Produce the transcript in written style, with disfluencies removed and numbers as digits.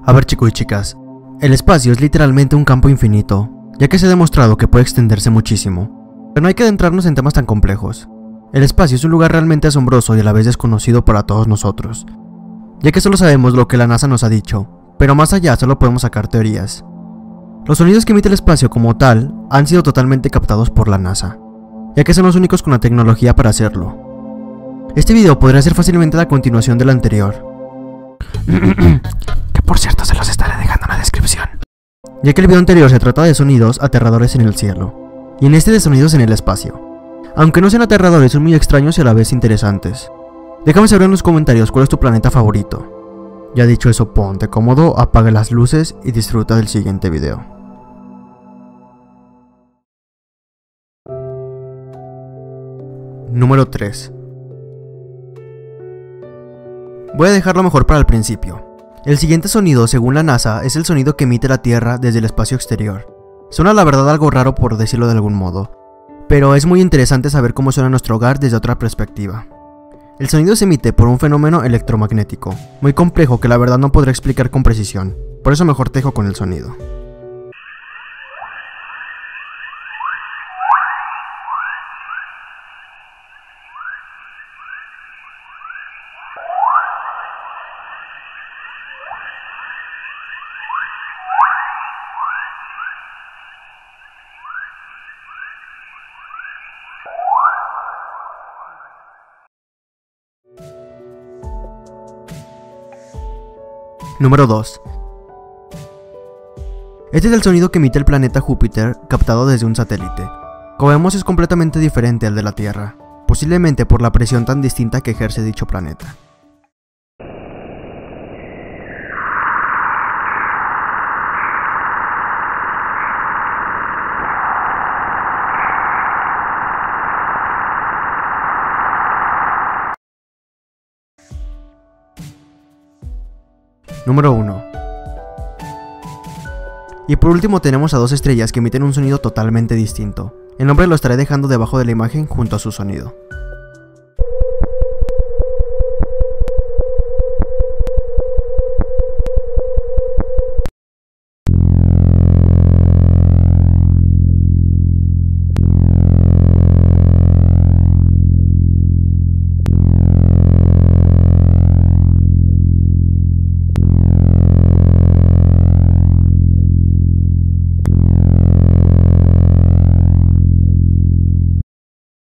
A ver, chicos y chicas, el espacio es literalmente un campo infinito, ya que se ha demostrado que puede extenderse muchísimo. Pero no hay que adentrarnos en temas tan complejos. El espacio es un lugar realmente asombroso y a la vez desconocido para todos nosotros, ya que solo sabemos lo que la NASA nos ha dicho, pero más allá solo podemos sacar teorías. Los sonidos que emite el espacio como tal han sido totalmente captados por la NASA, ya que son los únicos con la tecnología para hacerlo. Este video podría ser fácilmente la continuación del anterior, que por cierto se los estaré dejando en la descripción, ya que el video anterior se trata de sonidos aterradores en el cielo, y en este de sonidos en el espacio. Aunque no sean aterradores, son muy extraños y a la vez interesantes. Déjame saber en los comentarios cuál es tu planeta favorito. Ya dicho eso, ponte cómodo, apaga las luces y disfruta del siguiente video. Número 3. Voy a dejarlo mejor para el principio. El siguiente sonido, según la NASA, es el sonido que emite la Tierra desde el espacio exterior. Suena la verdad algo raro por decirlo de algún modo, pero es muy interesante saber cómo suena nuestro hogar desde otra perspectiva. El sonido se emite por un fenómeno electromagnético, muy complejo que la verdad no podré explicar con precisión, por eso mejor te dejo con el sonido. Número 2. Este es el sonido que emite el planeta Júpiter captado desde un satélite. Como vemos, es completamente diferente al de la Tierra, posiblemente por la presión tan distinta que ejerce dicho planeta. Número 1. Y por último tenemos a dos estrellas que emiten un sonido totalmente distinto. El nombre lo estaré dejando debajo de la imagen junto a su sonido.